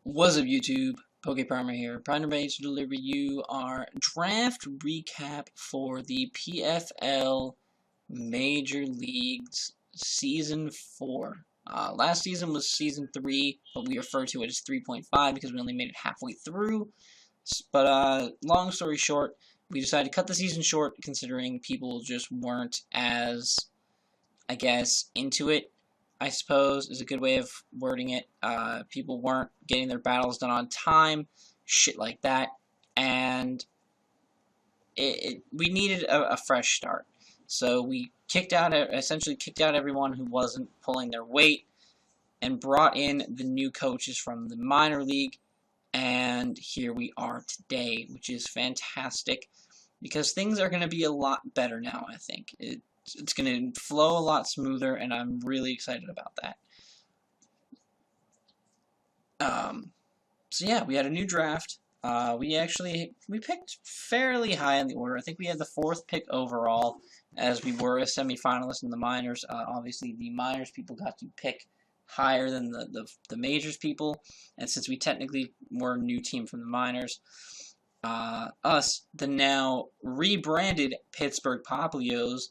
Wassup YouTube, PokePrimer here, primed and ready to deliver you our draft recap for the PFL Major League's Season 4. Last season was Season 3, but we refer to it as 3.5 because we only made it halfway through. But long story short, we decided to cut the season short considering people just weren't as, I guess, into it. I suppose, is a good way of wording it. People weren't getting their battles done on time, shit like that, and we needed a fresh start. So we essentially kicked out everyone who wasn't pulling their weight, and brought in the new coaches from the minor league, and here we are today, which is fantastic, because things are going to be a lot better now, I think. It's going to flow a lot smoother, and I'm really excited about that. So yeah, we had a new draft. We picked fairly high in the order. I think we had the 4th pick overall, as we were a semifinalist in the minors. Obviously, the minors people got to pick higher than the majors people, and since we technically were a new team from the minors, us, the now rebranded Pittsburgh Popplios,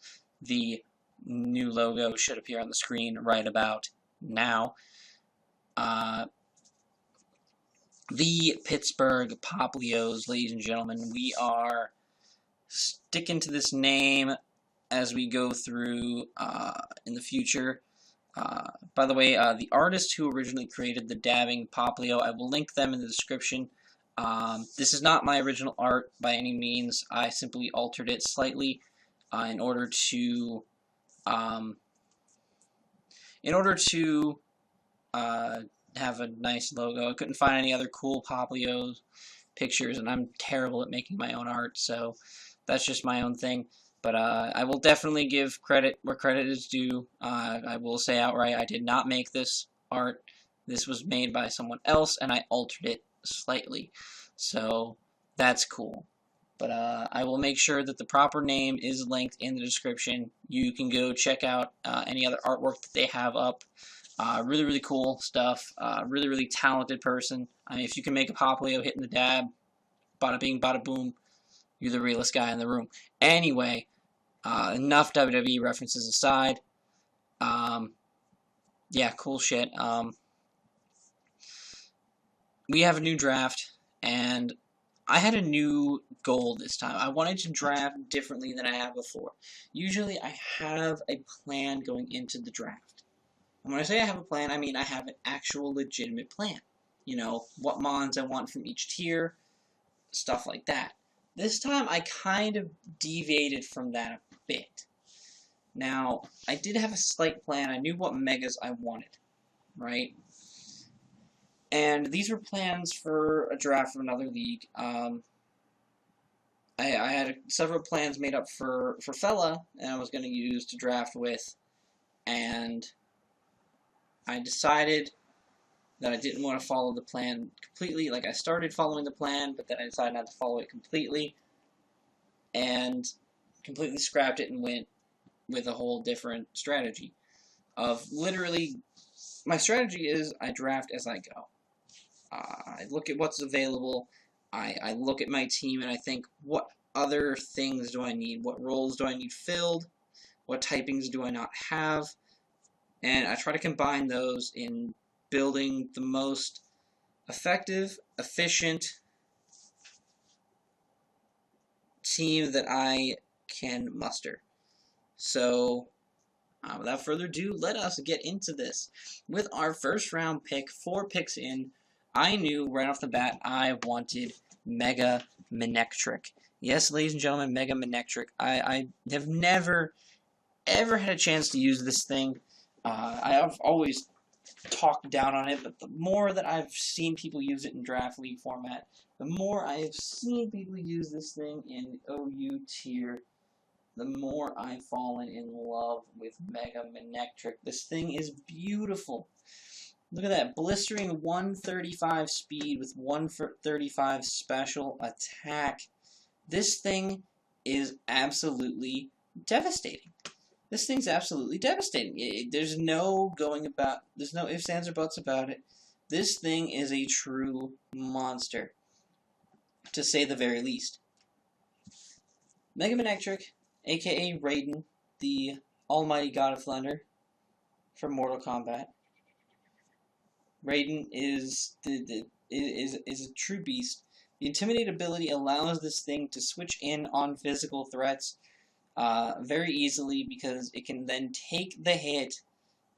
the new logo should appear on the screen right about now. The Pittsburgh Popplios, ladies and gentlemen, we are sticking to this name as we go through in the future. By the way, the artist who originally created the dabbing Popplio, I will link them in the description. This is not my original art by any means. I simply altered it slightly in order to have a nice logo. I couldn't find any other cool Popplios pictures, and I'm terrible at making my own art, so that's just my own thing. But I will definitely give credit where credit is due. I will say outright, I did not make this art. This was made by someone else, and I altered it slightly. So that's cool. But I will make sure that the proper name is linked in the description. You can go check out any other artwork that they have up. Really, really cool stuff. Really, really talented person. I mean, if you can make a Popplio hitting the dab, bada bing, bada boom, you're the realest guy in the room. Anyway, enough WWE references aside. Yeah, cool shit. We have a new draft, and I had a new goal this time. I wanted to draft differently than I have before. Usually I have a plan going into the draft. And when I say I have a plan, I mean I have an actual legitimate plan. You know, what mons I want from each tier, stuff like that. This time I kind of deviated from that a bit. Now, I did have a slight plan. I knew what megas I wanted, right? And these were plans for a draft from another league. I had several plans made up for Fella, and I was going to use to draft with, and I decided that I didn't want to follow the plan completely. Like, I started following the plan, but then I decided not to follow it completely, and completely scrapped it and went with a whole different strategy. Literally, my strategy is I draft as I go. I look at what's available, I look at my team, and I think, what other things do I need? What roles do I need filled? What typings do I not have? And I try to combine those in building the most effective, efficient team that I can muster. So, without further ado, let us get into this. With our first round pick, 4 picks in, I knew right off the bat I wanted Mega Manectric. Yes, ladies and gentlemen, Mega Manectric. I have never, ever had a chance to use this thing. I have always talked down on it, but the more that I've seen people use it in draft league format, the more I have seen people use this thing in OU tier, the more I've fallen in love with Mega Manectric. This thing is beautiful. Look at that, blistering 135 speed with 135 special attack. This thing is absolutely devastating. This thing's absolutely devastating. There's no ifs, ands, or buts about it. This thing is a true monster, to say the very least. Mega Manectric, aka Raiden, the almighty god of thunder from Mortal Kombat. Raiden is a true beast. The Intimidate ability allows this thing to switch in on physical threats very easily because it can then take the hit.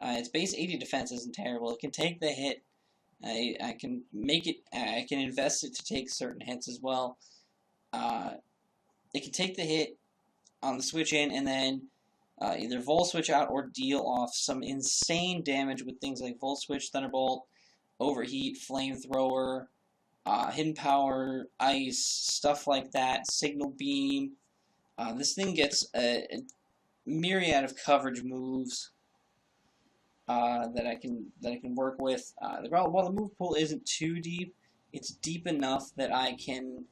Its base 80 defense isn't terrible. It can take the hit. I can make it. I can invest it to take certain hits as well. It can take the hit on the switch in and then either Volt Switch out or deal off some insane damage with things like Volt Switch, Thunderbolt, Overheat, Flamethrower, Hidden Power, Ice, stuff like that, Signal Beam. This thing gets a myriad of coverage moves that I can work with. While the move pool isn't too deep, it's deep enough that I can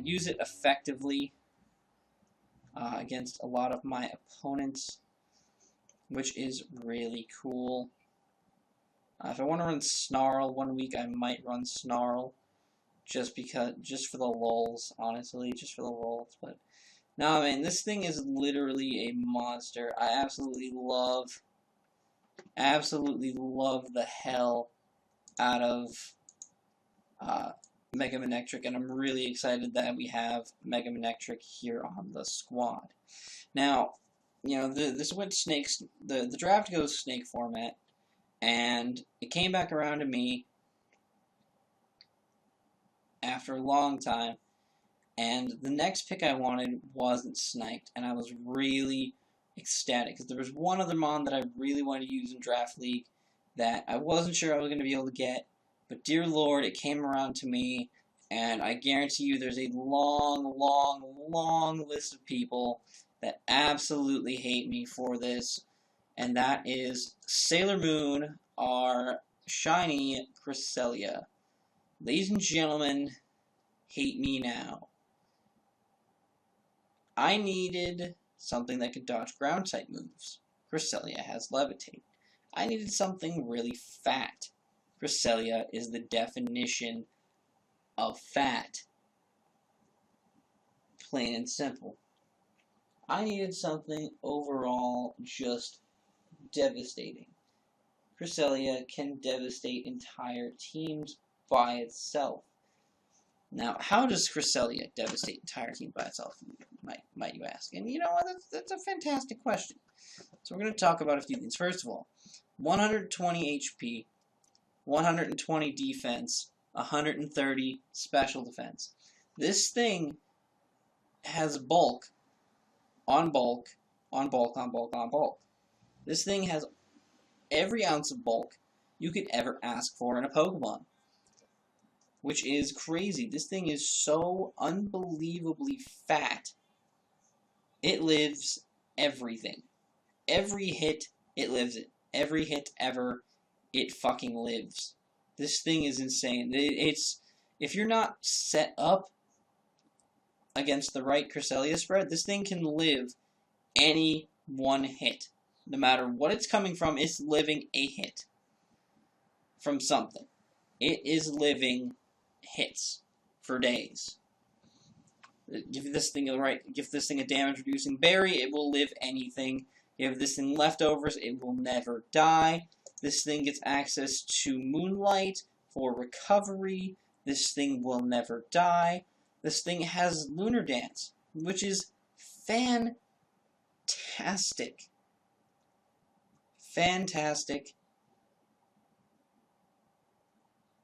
use it effectively against a lot of my opponents, which is really cool. If I want to run Snarl one week, I might run Snarl, just for the lulz, honestly, just for the lulz. But no, man, this thing is literally a monster. I absolutely love the hell out of Mega Manectric, and I'm really excited that we have Mega Manectric here on the squad. Now, you know, this went snakes. The draft goes snake format. And it came back around to me after a long time, and the next pick I wanted wasn't sniped, and I was really ecstatic, because there was one other mon that I really wanted to use in Draft League that I wasn't sure I was going to be able to get, but dear Lord, it came around to me, and I guarantee you there's a long, long, long list of people that absolutely hate me for this. And that is Sailor Moon, our shiny Cresselia. Ladies and gentlemen, hate me now. I needed something that could dodge ground type moves. Cresselia has Levitate. I needed something really fat. Cresselia is the definition of fat. Plain and simple. I needed something overall just devastating. Cresselia can devastate entire teams by itself. Now, how does Cresselia devastate entire teams by itself, might you ask? And you know what, that's a fantastic question. So we're going to talk about a few things. First of all, 120 HP, 120 defense, 130 special defense. This thing has bulk, on bulk, on bulk, on bulk, on bulk. This thing has every ounce of bulk you could ever ask for in a Pokemon, which is crazy. This thing is so unbelievably fat. It lives everything. Every hit, it lives it. Every hit ever, it fucking lives. This thing is insane. If you're not set up against the right Cresselia spread, this thing can live any one hit. No matter what it's coming from, it's living a hit from something. It is living hits for days. Give this thing a damage reducing berry, it will live anything. Give this thing leftovers, it will never die. This thing gets access to Moonlight for recovery. This thing will never die. This thing has Lunar Dance, which is fantastic. Fantastic.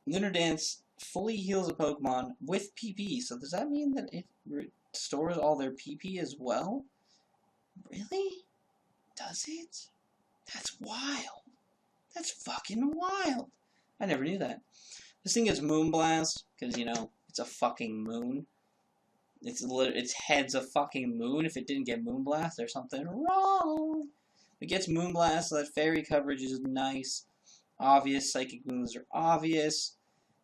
Lunar Dance fully heals a Pokemon with PP, so does that mean that it restores all their PP as well? Really? Does it? That's wild. That's fucking wild. I never knew that. This thing gets Moonblast, because, you know, it's a fucking moon. Its head's a fucking moon. If it didn't get Moonblast, there's something wrong. It gets Moonblast, so that fairy coverage is nice. Obvious. Psychic moves are obvious.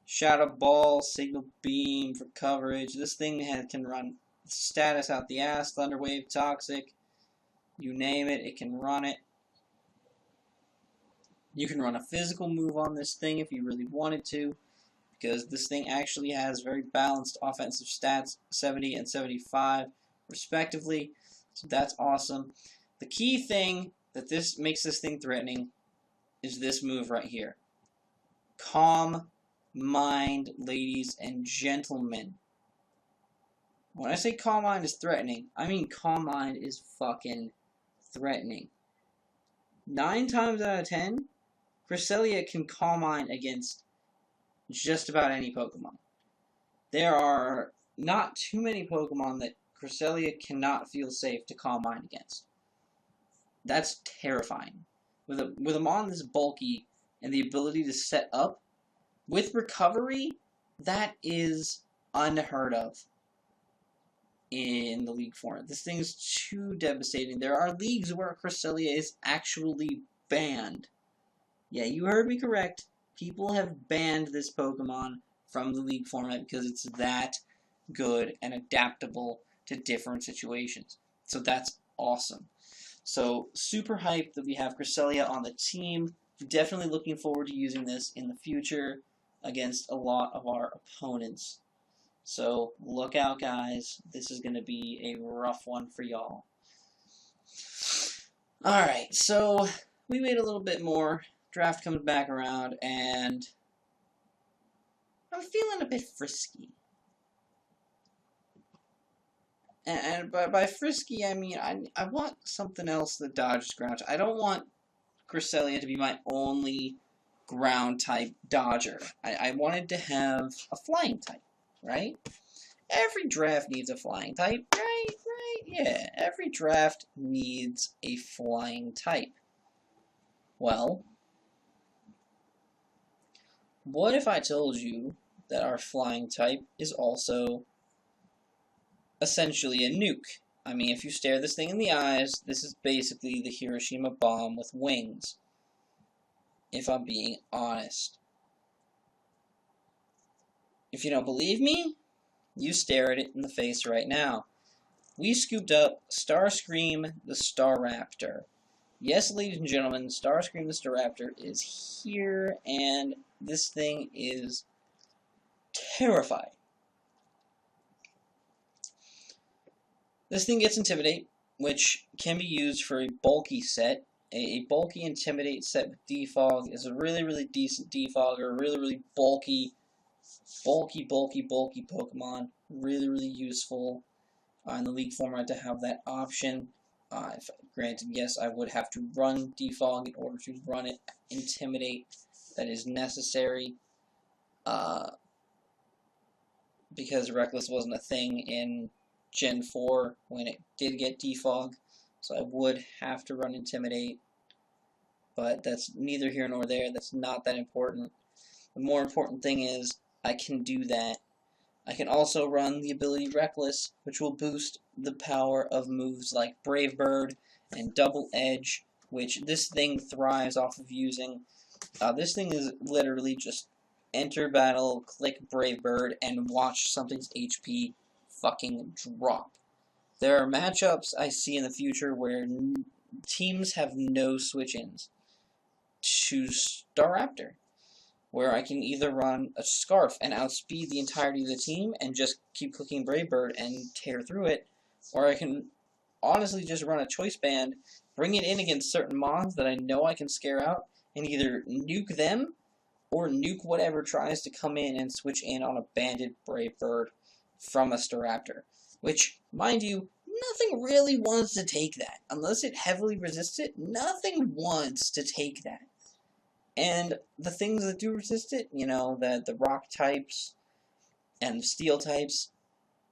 Shadow Ball, Signal Beam for coverage. This thing can run status out the ass. Thunder Wave, Toxic. You name it, it can run it. You can run a physical move on this thing if you really wanted to, because this thing actually has very balanced offensive stats, 70 and 75 respectively, so that's awesome. The key thing that this makes this thing threatening is this move right here. Calm Mind, ladies and gentlemen. When I say Calm Mind is threatening, I mean Calm Mind is fucking threatening. 9 times out of 10, Cresselia can Calm Mind against just about any Pokemon. There are not too many Pokemon that Cresselia cannot feel safe to Calm Mind against. That's terrifying. With a mon this bulky and the ability to set up, with recovery, that is unheard of in the League format. This thing is too devastating. There are leagues where Cresselia is actually banned. Yeah, you heard me correct. People have banned this Pokemon from the League format because it's that good and adaptable to different situations. So that's awesome. So super hyped that we have Cresselia on the team. Definitely looking forward to using this in the future against a lot of our opponents. So look out, guys. This is going to be a rough one for y'all. Alright, so we wait a little bit more. Draft comes back around, and I'm feeling a bit frisky. And by frisky, I mean I want something else that dodges ground. I don't want Cresselia to be my only ground type dodger. I wanted to have a flying type, right? Every draft needs a flying type, right? Yeah, every draft needs a flying type. Well, what if I told you that our flying type is also essentially a nuke? I mean, if you stare this thing in the eyes, this is basically the Hiroshima bomb with wings, if I'm being honest. If you don't believe me, you stare at it in the face right now. We scooped up Starscream the Staraptor. Yes, ladies and gentlemen, Starscream the Staraptor is here, and this thing is terrifying. This thing gets Intimidate, which can be used for a bulky set. A bulky Intimidate set with Defog is a really decent defogger, really bulky Pokemon. Really useful in the League format to have that option. Granted, yes, I would have to run Defog in order to run it Intimidate. That is necessary. Because Reckless wasn't a thing in Gen 4 when it did get Defog. So I would have to run Intimidate. But that's neither here nor there. That's not that important. The more important thing is I can do that. I can also run the ability Reckless, which will boost the power of moves like Brave Bird and Double Edge, which this thing thrives off of using. This thing is literally just enter battle, click Brave Bird, and watch something's HP fucking drop. There are matchups I see in the future where teams have no switch-ins to Staraptor, where I can either run a Scarf and outspeed the entirety of the team and just keep clicking Brave Bird and tear through it, or I can honestly just run a Choice Band, bring it in against certain mons that I know I can scare out, and either nuke them or nuke whatever tries to come in and switch in on a banded Brave Bird from a Staraptor. Which, mind you, nothing really wants to take that. Unless it heavily resists it, nothing wants to take that. And the things that do resist it, you know, the rock types and the steel types,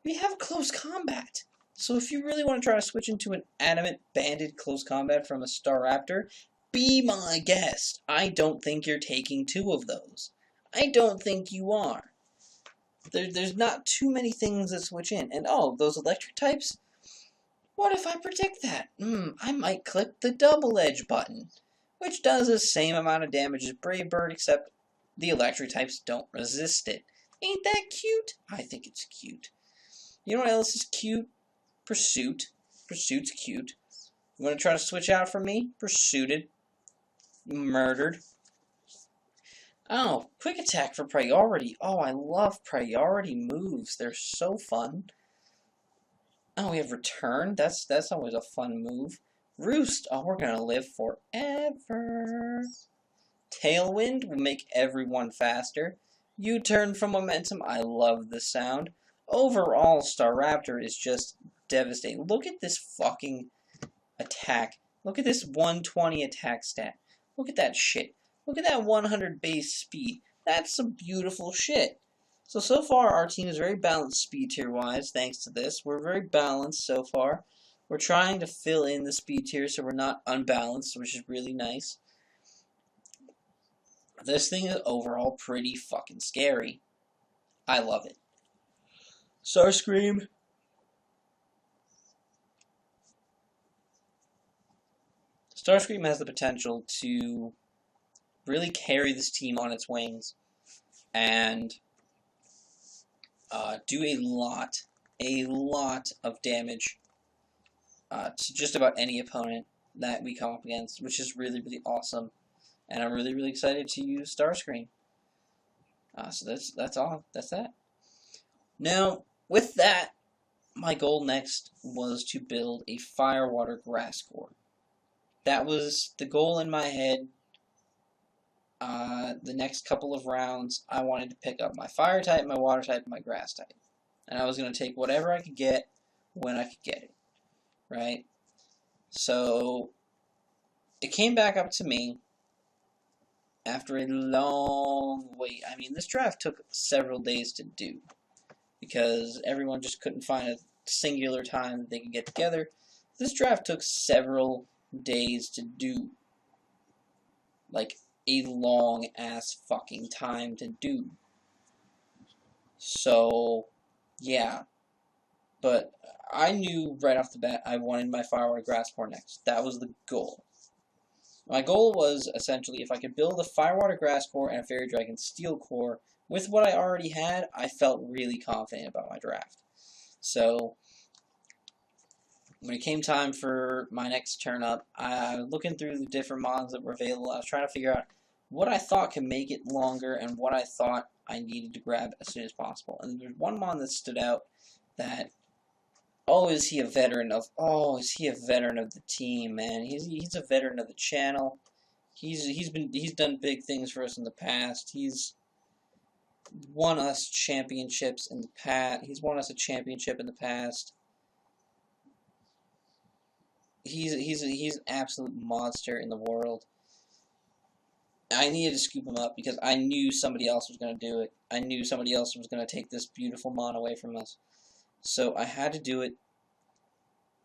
we have close combat. So if you really want to try to switch into an adamant banded close combat from a Staraptor, be my guest. I don't think you're taking 2 of those. I don't think you are. There's not too many things that switch in. And oh, those electric types? What if I predict that? I might click the Double Edge button, which does the same amount of damage as Brave Bird, except the electric types don't resist it. Ain't that cute? I think it's cute. You know what else is cute? Pursuit. Pursuit's cute. You want to try to switch out from me? Pursuited. Murdered. Oh, quick attack for priority. Oh, I love priority moves. They're so fun. Oh, we have return. That's always a fun move. Roost. Oh, we're gonna live forever. Tailwind will make everyone faster. U-turn from momentum. I love the sound. Overall, Staraptor is just devastating. Look at this fucking attack. Look at this 120 attack stat. Look at that shit. Look at that 100 base speed. That's some beautiful shit. So far, our team is very balanced speed tier-wise, thanks to this. We're very balanced so far. We're trying to fill in the speed tier so we're not unbalanced, which is really nice. This thing is overall pretty fucking scary. I love it. Starscream. Starscream has the potential to really carry this team on its wings and do a lot of damage to just about any opponent that we come up against, which is really, really awesome. And I'm really, really excited to use Starscream. So that's all. That's that. Now, with that, my goal next was to build a Firewater Grass Core. That was the goal in my head. The next couple of rounds, I wanted to pick up my Fire type, my Water type, and my Grass type. And I was going to take whatever I could get when I could get it. Right? So, it came back up to me after a long wait. I mean, this draft took several days to do because everyone just couldn't find a singular time that they could get together. This draft took several days to do. Like, a long-ass fucking time to do. So, yeah. But I knew right off the bat I wanted my Firewater Grass Core next. That was the goal. My goal was, essentially, if I could build a Firewater Grass Core and a Fairy Dragon Steel Core with what I already had, I felt really confident about my draft. So, when it came time for my next turn up, I was looking through the different mons that were available. I was trying to figure out what I thought could make it longer and what I thought I needed to grab as soon as possible. And there's one mon that stood out that, oh, is he a veteran of the team, man. He's a veteran of the channel. He's done big things for us in the past. He's won us championships in the past. He's won us a championship in the past. He's an absolute monster in the world. I needed to scoop him up because I knew somebody else was going to do it. I knew somebody else was going to take this beautiful mon away from us. So I had to do it.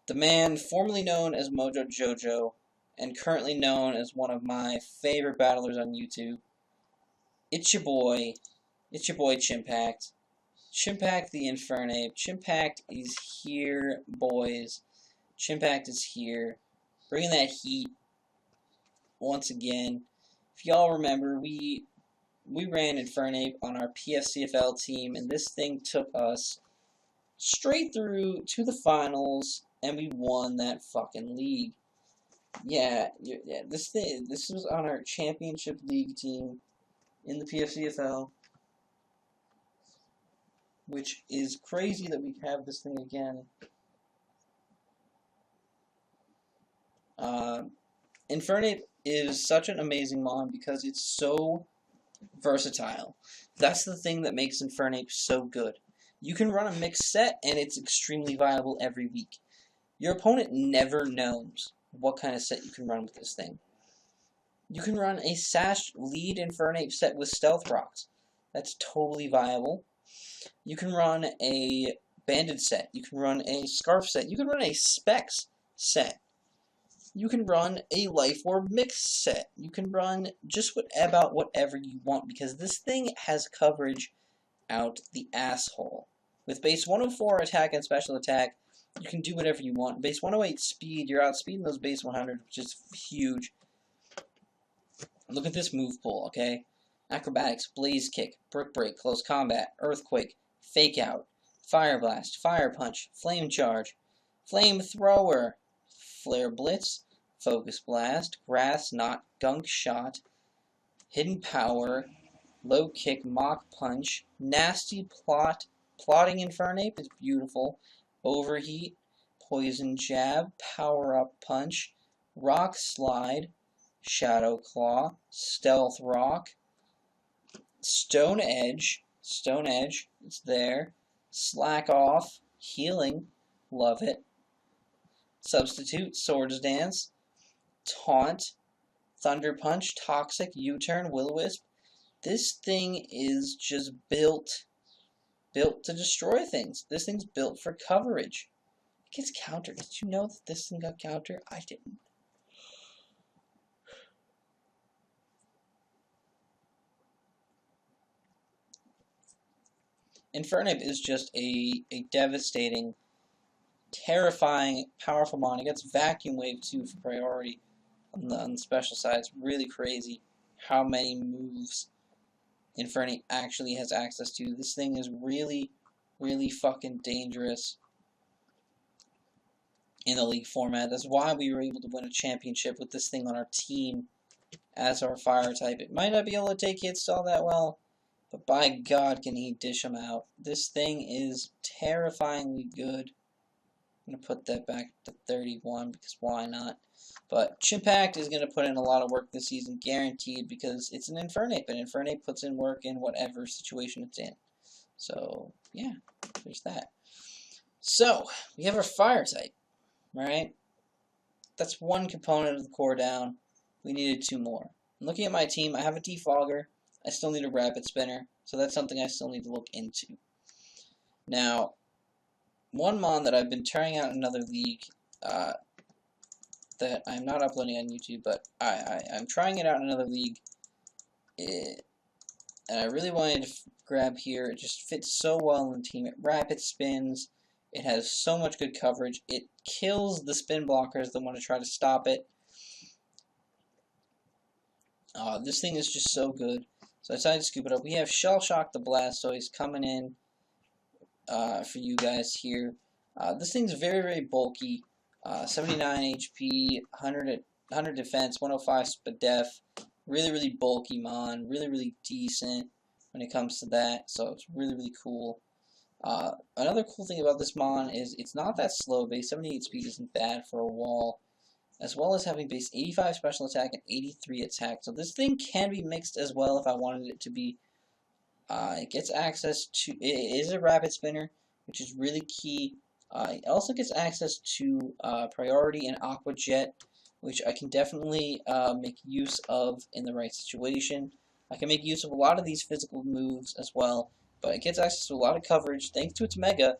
The man formerly known as Mojo Jojo and currently known as one of my favorite battlers on YouTube. It's your boy Chimpact. Chimpact the Infernape. Chimpact is here, boys. Chimpact is here. Bringing that heat once again. If y'all remember, we ran Infernape on our PFCFL team, and this thing took us straight through to the finals, and we won that fucking league. Yeah, this was on our championship league team in the PFCFL, which is crazy that we have this thing again. Infernape is such an amazing mon because it's so versatile. That's the thing that makes Infernape so good. You can run a mixed set, and it's extremely viable every week. Your opponent never knows what kind of set you can run with this thing. You can run a Sash lead Infernape set with Stealth Rocks. That's totally viable. You can run a Banded set. You can run a Scarf set. You can run a Specs set. You can run a Life Orb mixed set. You can run just about whatever you want because this thing has coverage out the asshole. With base 104 attack and special attack, you can do whatever you want. Base 108 speed, you're outspeeding those base 100, which is huge. Look at this move pool, okay? Acrobatics, Blaze Kick, Brick Break, Close Combat, Earthquake, Fake Out, Fire Blast, Fire Punch, Flame Charge, Flame Thrower, Flare Blitz, Focus Blast, Grass Knot, Gunk Shot, Hidden Power, Low Kick, Mach Punch, Nasty Plotting Infernape is beautiful, Overheat, Poison Jab, Power Up Punch, Rock Slide, Shadow Claw, Stealth Rock, Stone Edge, it's there, Slack Off, Healing, love it, Substitute, Swords Dance, Taunt, Thunder Punch, Toxic, U-Turn, Will-O-Wisp. This thing is just built to destroy things. This thing's built for coverage. It gets countered. Did you know that this thing got countered? I didn't. Infernape is just a devastating, terrifying, powerful mon. It gets Vacuum Wave too for priority on the special side. It's really crazy how many moves Infernape actually has access to. This thing is really, really fucking dangerous in the league format. That's why we were able to win a championship with this thing on our team as our fire type. It might not be able to take hits all that well, but by God can he dish them out. This thing is terrifyingly good. I'm going to put that back to 31 because why not? But Chimpact is going to put in a lot of work this season, guaranteed, because it's an Infernape, and Infernape puts in work in whatever situation it's in. So, yeah, there's that. So, we have our fire type, right? That's one component of the core down. We needed two more. I'm looking at my team. I have a Defogger. I still need a Rapid Spinner, so that's something I still need to look into. Now, one mon that I've been trying out in another league that I'm not uploading on YouTube, but I'm trying it out in another league, and I really wanted to grab here. It just fits so well in the team. It rapid spins. It has so much good coverage. It kills the spin blockers that want to try to stop it. This thing is just so good. So I decided to scoop it up. We have Shell Shock the Blastoise coming in for you guys here. This thing's very, very bulky. 79 HP, 100 defense, 105 Spadef. Really, really bulky mon. Really, really decent when it comes to that. So it's really, really cool. Another cool thing about this mon is it's not that slow. Base 78 speed isn't bad for a wall, as well as having base 85 special attack and 83 attack. So this thing can be mixed as well if I wanted it to be. It gets access to, it is a rapid spinner, which is really key. It also gets access to priority and Aqua Jet, which I can definitely make use of in the right situation. I can make use of a lot of these physical moves as well, but it gets access to a lot of coverage thanks to its Mega.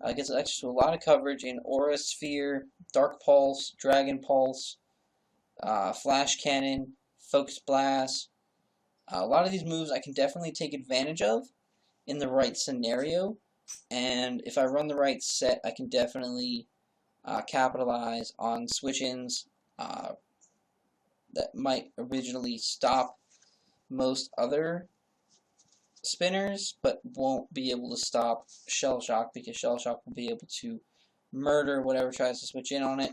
It gets access to a lot of coverage in Aura Sphere, Dark Pulse, Dragon Pulse, Flash Cannon, Focus Blast. A lot of these moves I can definitely take advantage of in the right scenario, and if I run the right set, I can definitely capitalize on switch-ins that might originally stop most other spinners, but won't be able to stop Shell Shock, because Shell Shock will be able to murder whatever tries to switch in on it.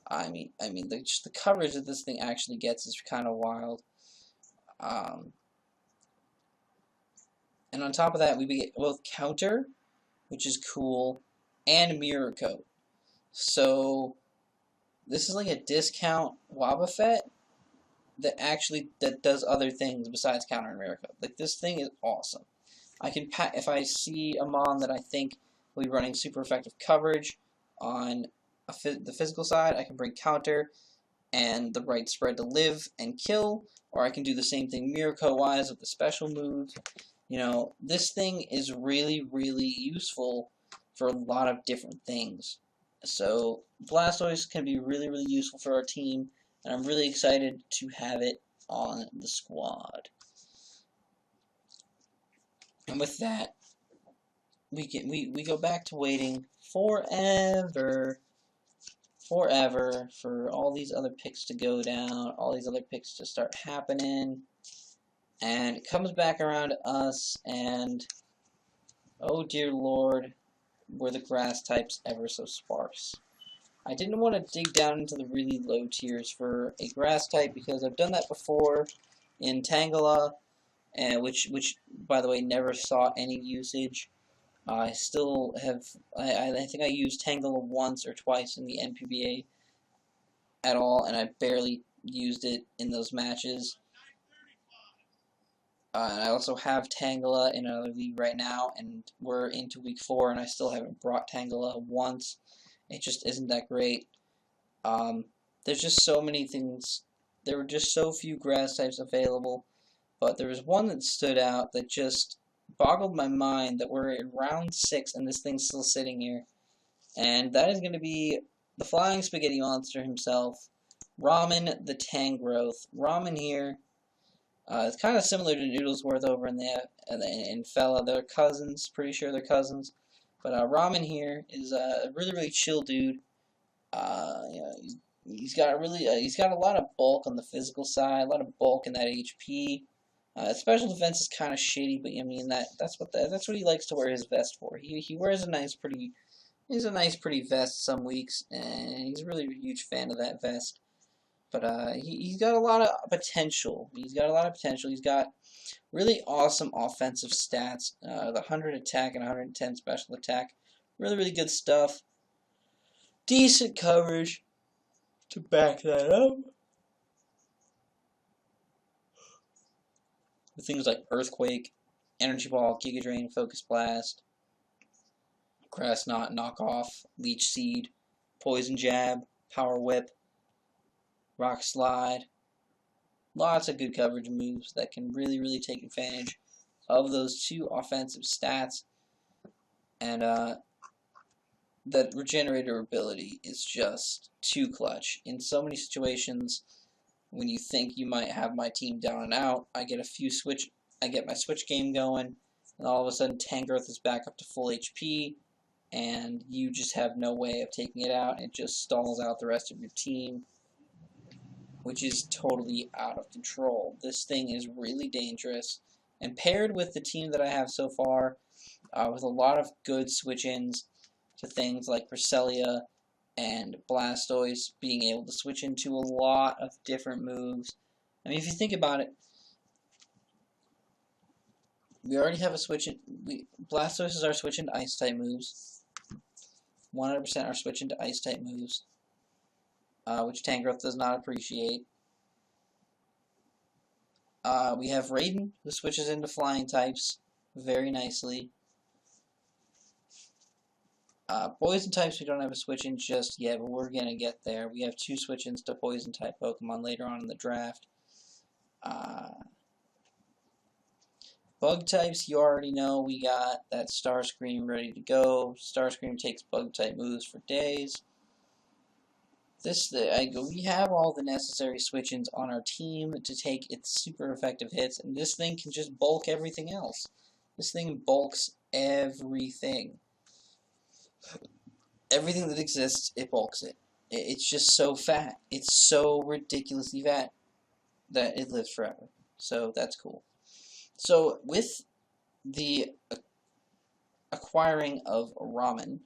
I mean, just the coverage that this thing actually gets is kind of wild. And on top of that, we get both Counter, which is cool, and Mirror Coat. So this is like a discount Wobbuffet that does other things besides Counter and Mirror Coat. Like, this thing is awesome. I can if I see a mon that I think will be running super effective coverage on the physical side, I can bring Counter and the right spread to live and kill, or I can do the same thing Mirror Coat wise with the special moves. You know, this thing is really, really useful for a lot of different things. So Blastoise can be really, really useful for our team, and I'm really excited to have it on the squad. And with that, we go back to waiting forever for all these other picks to go down, all these other picks to start happening. And it comes back around to us, and oh dear Lord, were the grass types ever so sparse. I didn't want to dig down into the really low tiers for a grass type because I've done that before in Tangela, and which by the way never saw any usage. I still have. I think I used Tangela once or twice in the NPBA at all, and I barely used it in those matches. And I also have Tangela in another league right now, and we're into week 4, and I still haven't brought Tangela once. It just isn't that great. There's just so many things. There were just so few grass types available, but there was one that stood out that just boggled my mind, that we're in round 6 and this thing's still sitting here. And that is going to be the Flying Spaghetti Monster himself, Ramen the Tangrowth. Ramen here, it's kind of similar to Noodlesworth over in Fella. They're cousins, pretty sure they're cousins. But Ramen here is a really chill dude. He's got a lot of bulk on the physical side, a lot of bulk in that HP. Special defense is kind of shitty, but I mean that's what he likes to wear his vest for. He wears a nice pretty vest some weeks, and he's a really huge fan of that vest. But he's got a lot of potential. He's got really awesome offensive stats. The 100 attack and 110 special attack. Really good stuff. Decent coverage to back that up. With things like Earthquake, Energy Ball, Giga Drain, Focus Blast, Grass Knot, Knockoff, Leech Seed, Poison Jab, Power Whip, Rock Slide. Lots of good coverage moves that can really take advantage of those 2 offensive stats. And that Regenerator ability is just too clutch. In so many situations, when you think you might have my team down and out, I get my switch game going, and all of a sudden Tangrowth is back up to full HP, and you just have no way of taking it out. It just stalls out the rest of your team, which is totally out of control. This thing is really dangerous, and paired with the team that I have so far, with a lot of good switch-ins to things like Cresselia and Blastoise, being able to switch into a lot of different moves. I mean, if you think about it, we already have a switch in. Blastoise is our switch into Ice-type moves. 100% our switch into Ice-type moves, which Tangrowth does not appreciate. We have Raiden, who switches into flying types very nicely. Poison types we don't have a switch in just yet, but we're going to get there. We have 2 switch-ins to poison type Pokemon later on in the draft. Bug types, you already know we got that Starscream ready to go. Starscream takes bug type moves for days. We have all the necessary switch-ins on our team to take its super effective hits, and this thing can just bulk everything else. This thing bulks everything. Everything that exists, it bulks it. It's just so fat. It's so ridiculously fat that it lives forever. So that's cool. So with the acquiring of Ramen,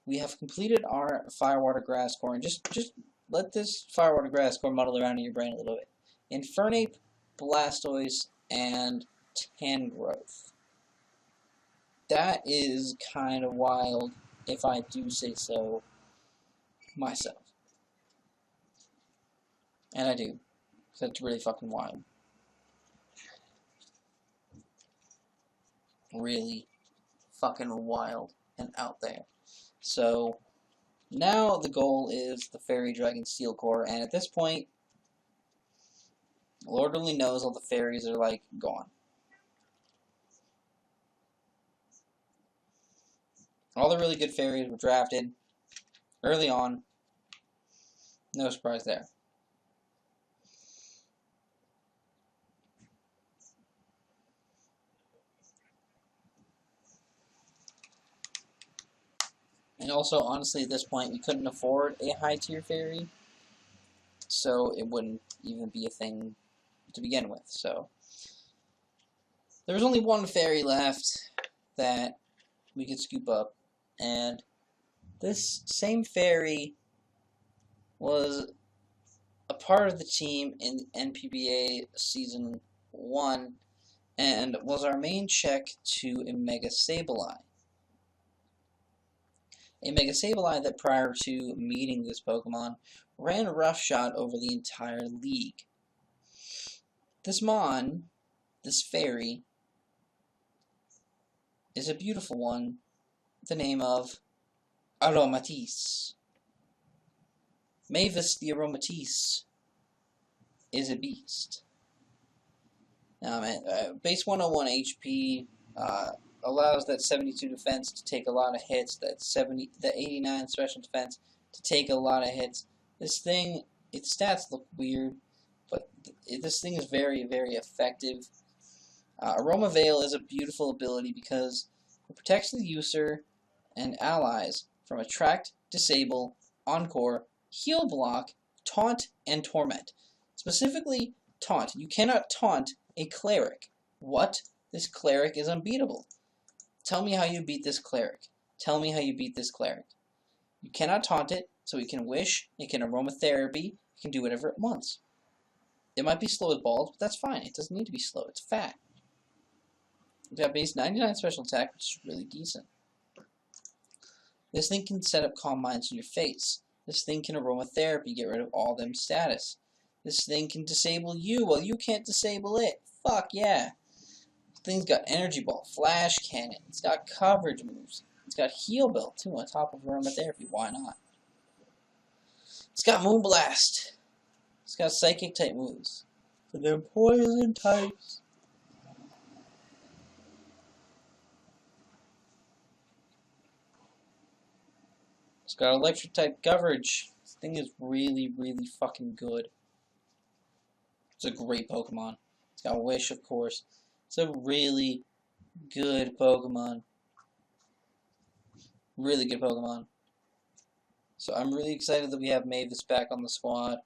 we have completed our Firewater Grass Core, and just let this Firewater Grass Core muddle around in your brain a little bit. Infernape, Blastoise, and Tangrowth. That is kind of wild, if I do say so myself. And I do, because it's really fucking wild. Really fucking wild and out there. So, now the goal is the Fairy Dragon Steel Core, and at this point, Lord only knows all the fairies are, like, gone. All the really good fairies were drafted early on. No surprise there. And also, honestly, at this point, we couldn't afford a high-tier fairy, so it wouldn't even be a thing to begin with. So, there was only one fairy left that we could scoop up, and this same fairy was a part of the team in NPBA Season 1, and was our main check to a Mega Sableye. A Mega Sableye that prior to meeting this Pokemon ran roughshod over the entire league. This Mon, this fairy, is a beautiful one, the name of Aromatisse. Mavis the Aromatisse is a beast. Now, man, base 101 HP allows that 72 defense to take a lot of hits, that 89 special defense to take a lot of hits. This thing, its stats look weird, but this thing is very, very effective. Aroma Veil is a beautiful ability because it protects the user and allies from Attract, Disable, Encore, Heal Block, Taunt, and Torment. Specifically, Taunt. You cannot taunt a cleric. What? This cleric is unbeatable. Tell me how you beat this cleric. Tell me how you beat this cleric. You cannot taunt it, so it can wish, it can aromatherapy, it can do whatever it wants. It might be slow with balls, but that's fine. It doesn't need to be slow. It's fat. It's got base 99 special attack, which is really decent. This thing can set up Calm Minds in your face. This thing can aromatherapy, get rid of all them status. This thing can disable you while you can't disable it. Fuck yeah. This thing's got Energy Ball, Flash Cannon. It's got coverage moves. It's got Heal Belt too on top of aromatherapy. Why not? It's got Moonblast. It's got Psychic type moves. For them poison types. It's got Electric type coverage. This thing is really, really fucking good. It's a great Pokemon. It's got Wish, of course. It's a really good Pokemon. Really good Pokemon. So I'm really excited that we have Mavis back on the squad.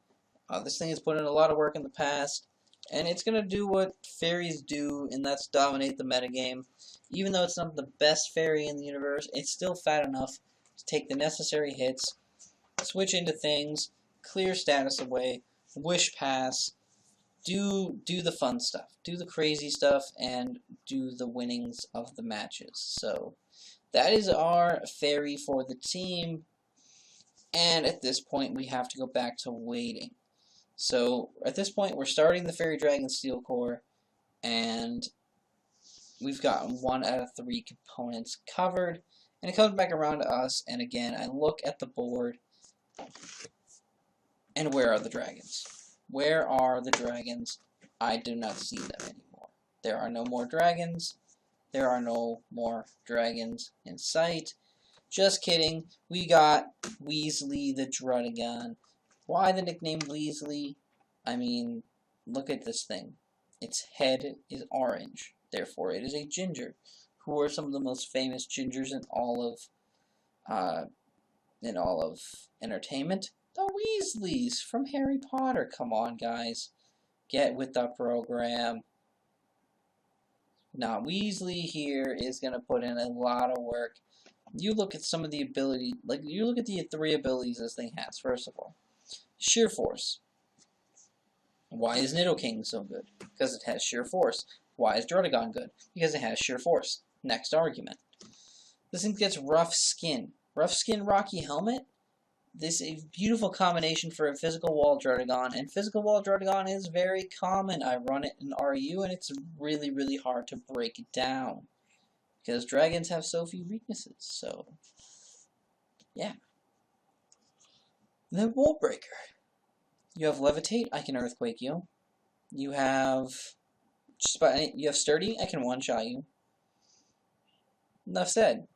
This thing has put in a lot of work in the past, and it's going to do what fairies do, and that's dominate the metagame. Even though it's not the best fairy in the universe, it's still fat enough to take the necessary hits, switch into things, clear status away, wish pass, do the fun stuff, do the crazy stuff, and do the winnings of the matches. So that is our fairy for the team, and at this point we have to go back to waiting. So at this point we're starting the Fairy Dragon Steel Core, and we've gotten 1 out of 3 components covered, and it comes back around to us, and again I look at the board, and where are the dragons? Where are the dragons? I do not see them anymore. There are no more dragons. There are no more dragons in sight. Just kidding. We got Weasley the Druddigon. Why the nickname Weasley? I mean, look at this thing. Its head is orange. Therefore, it is a ginger. Who are some of the most famous gingers in all of entertainment? The Weasleys from Harry Potter. Come on, guys. Get with the program. Now, Weasley here is going to put in a lot of work. You look at some of the ability, like, you look at the 3 abilities this thing has, first of all. Sheer Force. Why is Nidoking so good? Because it has Sheer Force. Why is Druddigon good? Because it has Sheer Force. Next argument. This thing gets Rough Skin. Rough Skin Rocky Helmet? This is a beautiful combination for a Physical Wall Druddigon, and Physical Wall Druddigon is very common. I run it in RU, and it's really, really hard to break it down. Because dragons have so few weaknesses, so yeah. Then Wall Breaker. You have Levitate, I can Earthquake you. You have Sturdy, I can one-shot you. Enough said.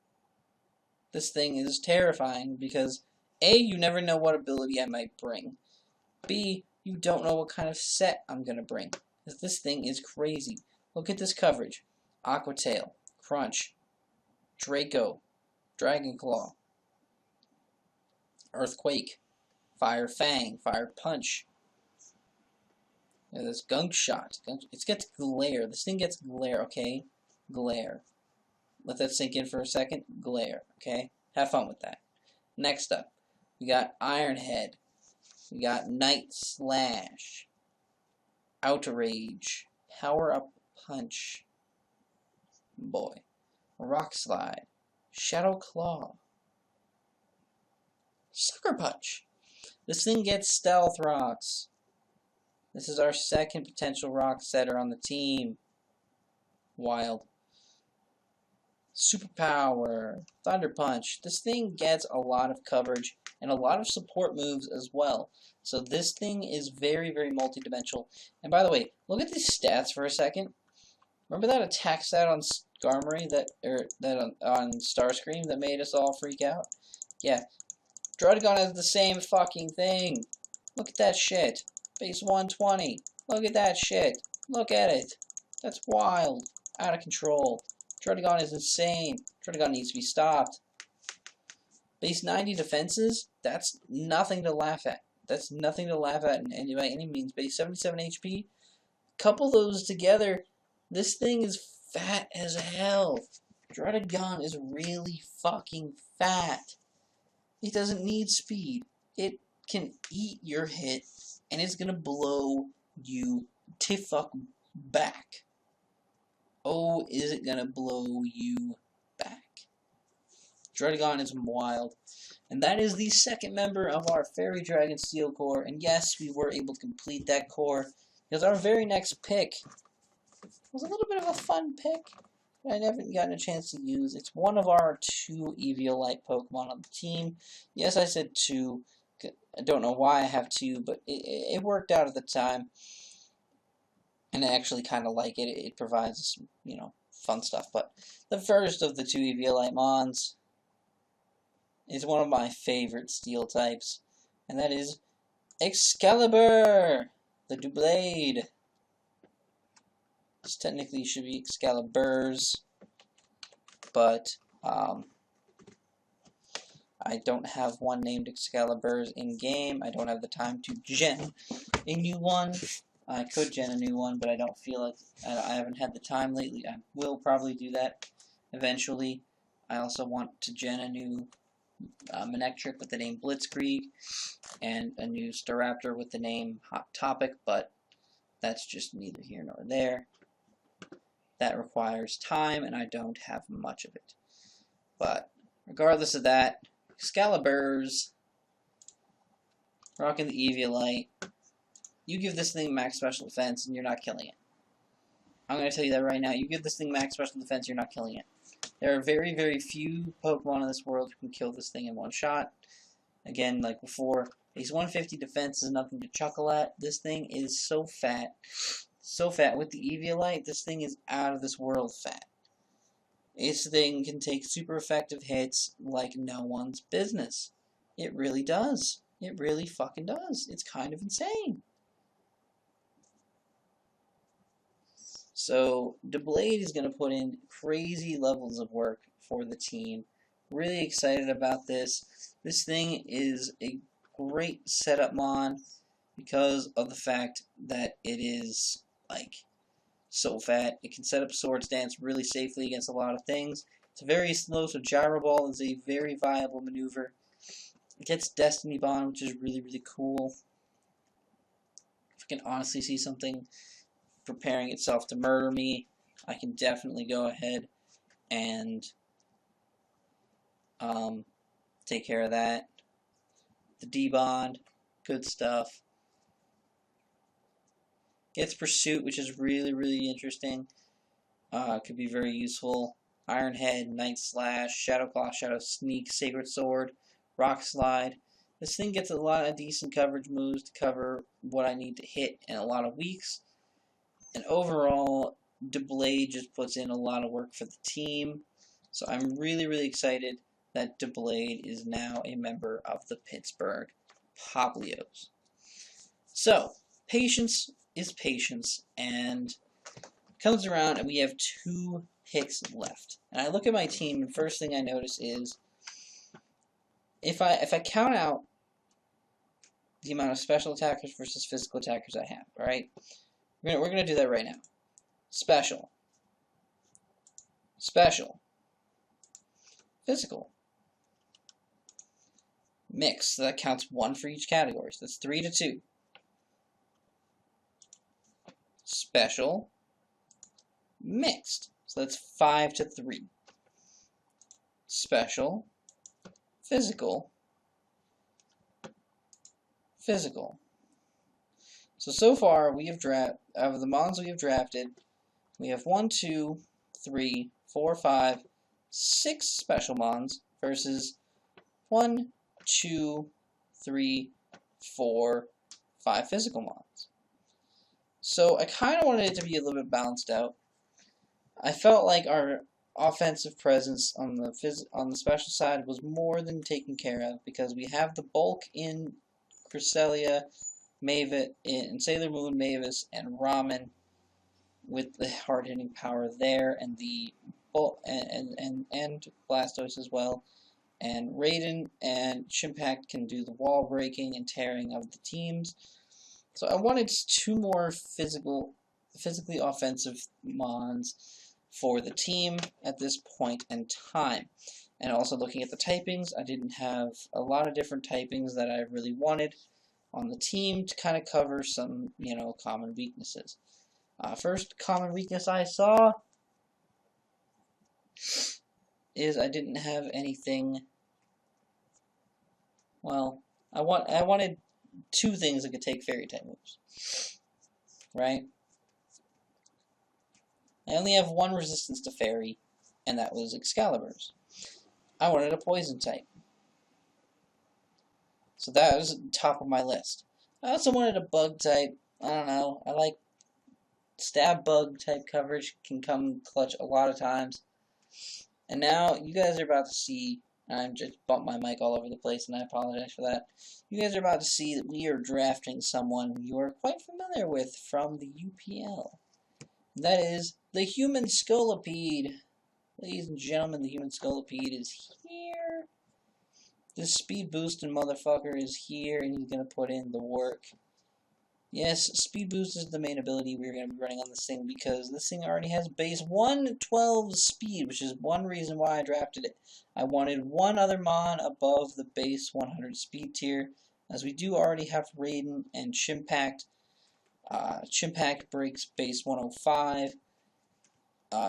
This thing is terrifying because A, you never know what ability I might bring. B, you don't know what kind of set I'm going to bring. Because this thing is crazy. Look at this coverage. Aqua Tail, Crunch, Draco, Dragon Claw, Earthquake, Fire Fang, Fire Punch. This Gunk Shot. It gets Glare. This thing gets Glare, okay? Glare. Let that sink in for a second. Glare, okay? Have fun with that. Next up, we got Iron Head. We got Night Slash, Outrage, Power Up Punch. Boy. Rock Slide. Shadow Claw. Sucker Punch. This thing gets Stealth Rocks. This is our second potential rock setter on the team. Wild. Superpower. Thunder Punch. This thing gets a lot of coverage and a lot of support moves as well. So this thing is very, very multidimensional. And by the way, look at these stats for a second. Remember that attack stat on Skarmory on Starscream that made us all freak out? Yeah. Druddigon has the same fucking thing. Look at that shit. Base 120. Look at that shit. Look at it. That's wild. Out of control. Druddigon is insane. Druddigon needs to be stopped. Base 90 defenses? That's nothing to laugh at. That's nothing to laugh at by any means. Base 77 HP? Couple those together, this thing is fat as hell. Druddigon is really fucking fat. It doesn't need speed. It can eat your hit, and it's gonna blow you to fuck back. Oh, is it gonna blow you back? Druddigon is wild. And that is the second member of our Fairy Dragon Steel Core. And yes, we were able to complete that core, because our very next pick was a little bit of a fun pick that I never gotten a chance to use. It's one of our 2 Eviolite Pokemon on the team. Yes, I said 2. I don't know why I have 2, but it worked out at the time. And I actually kind of like it. It provides, you know, fun stuff. But the first of the 2 Eviolite Mons is one of my favorite steel types. And that is Excalibur! The Doublade. This technically should be Excaliburs, but I don't have one named Excaliburs in game. I don't have the time to gen a new one. I could gen a new one, but I don't feel like I haven't had the time lately. I will probably do that eventually. I also want to gen a new Manectric with the name Blitzkrieg and a new Staraptor with the name Hot Topic, but that's just neither here nor there. That requires time, and I don't have much of it. But regardless of that, Excaliburs, rocking the Eviolite. You give this thing max special defense, and you're not killing it. I'm going to tell you that right now. You give this thing max special defense, you're not killing it. There are very, very few Pokemon in this world who can kill this thing in one shot. Again, like before, base 150 defense is nothing to chuckle at. This thing is so fat. So fat. With the Eviolite, this thing is out of this world fat. This thing can take super effective hits like no one's business. It really does. It really fucking does. It's kind of insane. So, Doublade is going to put in crazy levels of work for the team. Really excited about this. This thing is a great setup mon because of the fact that it is, like, so fat. It can set up Swords Dance really safely against a lot of things. It's very slow, so Gyro Ball is a very viable maneuver. It gets Destiny Bond, which is really, really cool. If I can honestly see something preparing itself to murder me, I can definitely go ahead and take care of that. The D-Bond, good stuff. Gets Pursuit, which is really, really interesting. Could be very useful. Iron Head, Night Slash, Shadow Claw, Shadow Sneak, Sacred Sword, Rock Slide. This thing gets a lot of decent coverage moves to cover what I need to hit in a lot of weeks. And overall, Doublade just puts in a lot of work for the team. So I'm really, really excited that Doublade is now a member of the Pittsburgh Popplios. So, patience is patience, and comes around and we have 2 picks left. And I look at my team, and first thing I notice is if I count out the amount of special attackers versus physical attackers I have, alright? We're gonna do that right now. Special. Special. Physical. Mix. So that counts 1 for each category. So that's 3 to 2. Special. mixed. So that's 5 to 3. Special, physical, physical. So far we have of the mons we have drafted, we have 1, 2, 3, 4, 5, 6 special mons versus 1, 2, 3, 4, 5 physical mons. So I kind of wanted it to be a little bit balanced out. I felt like our offensive presence on the special side was more than taken care of because we have the bulk in Cresselia, Mavis, in Sailor Moon, Mavis, and Ramen with the hard-hitting power there, and the and Blastoise as well. And Raiden and Chimpact can do the wall breaking and tearing of the teams. So I wanted 2 more physically offensive mons for the team at this point in time. And also looking at the typings, I didn't have a lot of different typings that I really wanted on the team to kind of cover some, common weaknesses. First common weakness I saw is I didn't have anything. Well, I wanted 2 things that could take fairy type moves, right? I only have 1 resistance to fairy, and that was Excalibur's. I wanted a poison type, so that was top of my list. I also wanted a bug type. I don't know. I like stab bug type coverage, can come clutch a lot of times. And now you guys are about to see, and I just bumped my mic all over the place and I apologize for that. You guys are about to see that we are drafting someone you are quite familiar with from the UPL. That is the Human Scolipede. Ladies and gentlemen, the Human Scolipede is here. This speed boosting motherfucker is here and he's going to put in the work. Yes, Speed Boost is the main ability we're going to be running on this thing because this thing already has base 112 speed, which is one reason why I drafted it. I wanted 1 other mon above the base 100 speed tier, as we do already have Raiden and Chimpact. Chimpact breaks base 105.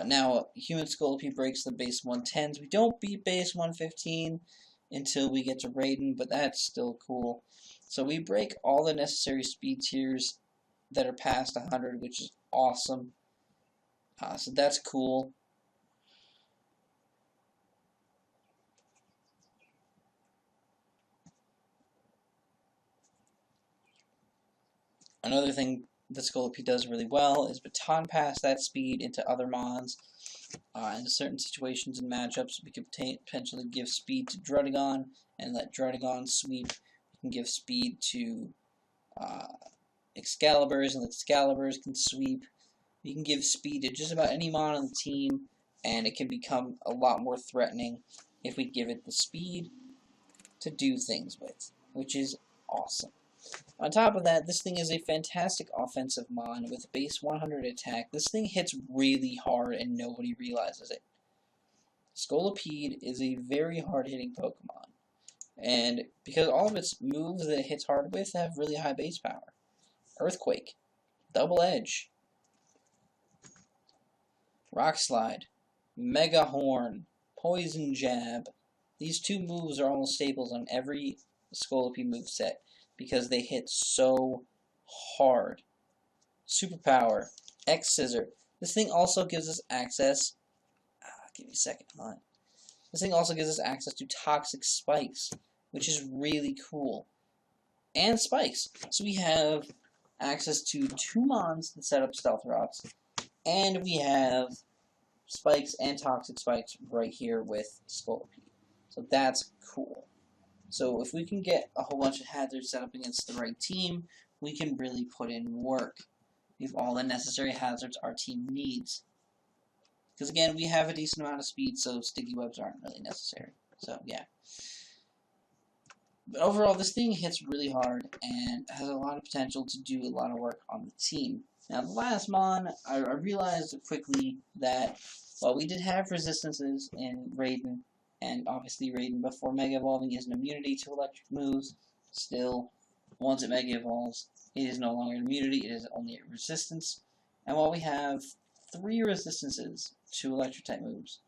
Now, Human Scolipede breaks the base 110s. We don't beat base 115 until we get to Raiden, but that's still cool. So we break all the necessary speed tiers that are past 100, which is awesome. So that's cool. Another thing that Scolipede does really well is Baton Pass that speed into other mons. In certain situations and matchups, we could potentially give speed to Druddigon and let Druddigon sweep. We can give speed to Excaliburs, and Excaliburs can sweep. You can give speed to just about any mon on the team, and it can become a lot more threatening if we give it the speed to do things with, which is awesome. On top of that, this thing is a fantastic offensive mon with base 100 attack. This thing hits really hard and nobody realizes it. Scolipede is a very hard-hitting Pokemon, and because all of its moves that it hits hard with have really high base power. Earthquake, Double Edge, Rock Slide, Mega Horn, Poison Jab. These 2 moves are almost staples on every Scolipede moveset because they hit so hard. Superpower, X Scissor. This thing also gives us access. Give me a second, come on. This thing also gives us access to Toxic Spikes, which is really cool. And Spikes. So we have access to 2 mons that set up Stealth Rocks, and we have Spikes and Toxic Spikes right here with Scolipede. So that's cool. So if we can get a whole bunch of hazards set up against the right team, we can really put in work. We have all the necessary hazards our team needs. Because again, we have a decent amount of speed, so sticky webs aren't really necessary. So yeah. But overall, this thing hits really hard and has a lot of potential to do a lot of work on the team. Now, the last mon, I realized quickly that while we did have resistances in Raiden, and obviously Raiden before Mega Evolving is an immunity to electric moves, still, once it Mega Evolves, it is no longer an immunity, it is only a resistance. And while we have 3 resistances to electric type moves.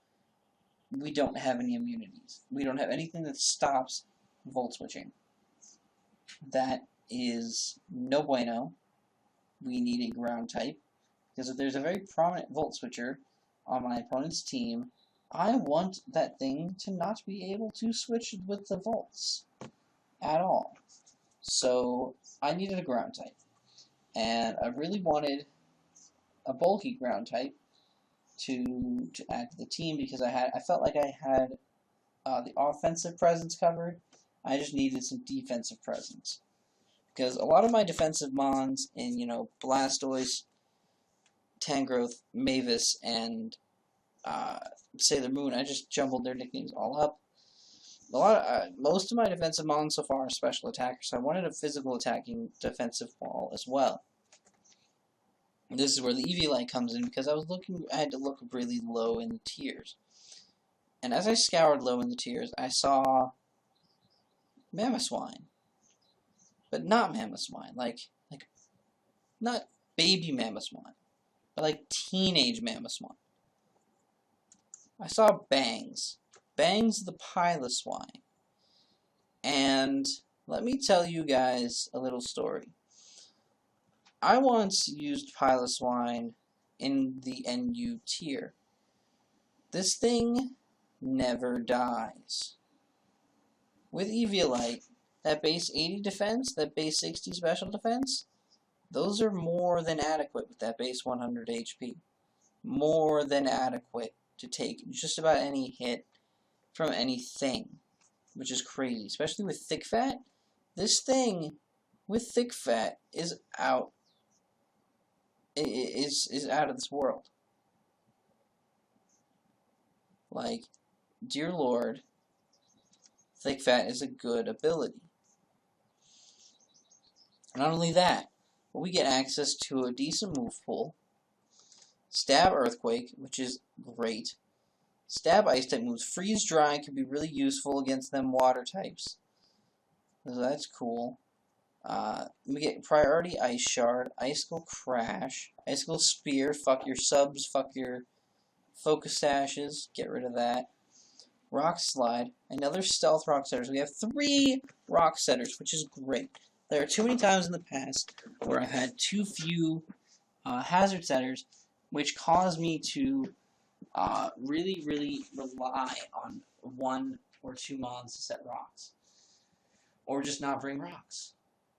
We don't have any immunities. We don't have anything that stops volt switching. That is no bueno. We need a ground type, because if there's a very prominent volt switcher on my opponent's team, I want that thing to not be able to switch with the volts at all. So I needed a ground type, and I really wanted a bulky ground type to add to the team, because I felt like I had the offensive presence covered. I just needed some defensive presence, because a lot of my defensive mons in, you know, Blastoise, Tangrowth, Mavis, and Sailor Moon, I just jumbled their nicknames all up. Most of my defensive mons so far are special attackers, so I wanted a physical attacking defensive wall as well. This is where the Eviolite comes in, because I had to look really low in the tiers. And as I scoured low in the tiers, I saw Mamoswine. But not Mamoswine, like not baby Mamoswine, but like teenage Mamoswine. I saw Bangs. Bangs the Piloswine. And let me tell you guys a little story. I once used Piloswine in the NU tier. This thing never dies. With Eviolite, that base 80 defense, that base 60 special defense, those are more than adequate with that base 100 HP. More than adequate to take just about any hit from anything, which is crazy, especially with Thick Fat. This thing with Thick Fat is out. Is out of this world. Like, dear Lord, Thick Fat is a good ability. Not only that, but we get access to a decent move pool. Stab Earthquake, which is great. Stab Ice type moves. Freeze Dry can be really useful against them water types. So that's cool. We get Priority Ice Shard, Icicle Crash, Icicle Spear, fuck your subs, fuck your Focus Sashes, get rid of that. Rock Slide, another Stealth Rock Setters. We have 3 Rock Setters, which is great. There are too many times in the past where I've had too few Hazard Setters, which caused me to really rely on 1 or 2 mons to set rocks. Or just not bring rocks.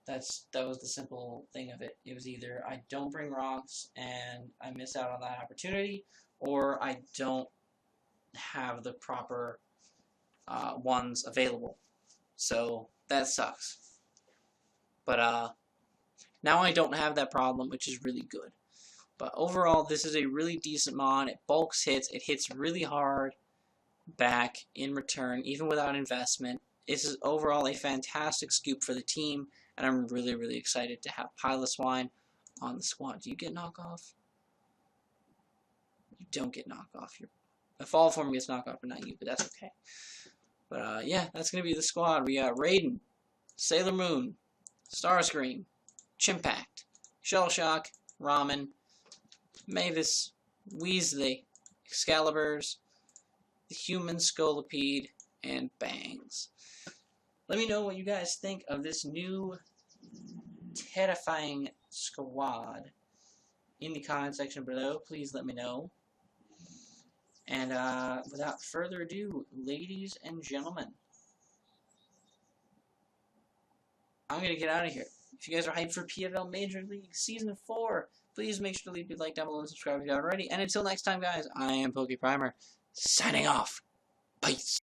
That was the simple thing of it. It was either I don't bring rocks and I miss out on that opportunity, or I don't have the proper ones available. So that sucks. But now I don't have that problem, which is really good. But overall, this is a really decent mon. It bulks hits. It hits really hard back in return, even without investment. This is overall a fantastic scoop for the team, and I'm really excited to have Piloswine on the squad. Do you get knockoff? You don't get knockoff. The fall form gets knockoff, but not you, but that's okay. But yeah, that's going to be the squad. We got Raiden, Sailor Moon, Starscream, Chimpact, Shellshock, Ramen, Mavis, Weasley, Excaliburs, the Human Scolipede, and Bangs. Let me know what you guys think of this new terrifying squad in the comment section below. Please let me know. And without further ado, ladies and gentlemen, I'm going to get out of here. If you guys are hyped for PFL Major League Season 4, please make sure to leave a like down below and subscribe if you haven't already. And until next time, guys, I am PokePrimer, signing off. Peace.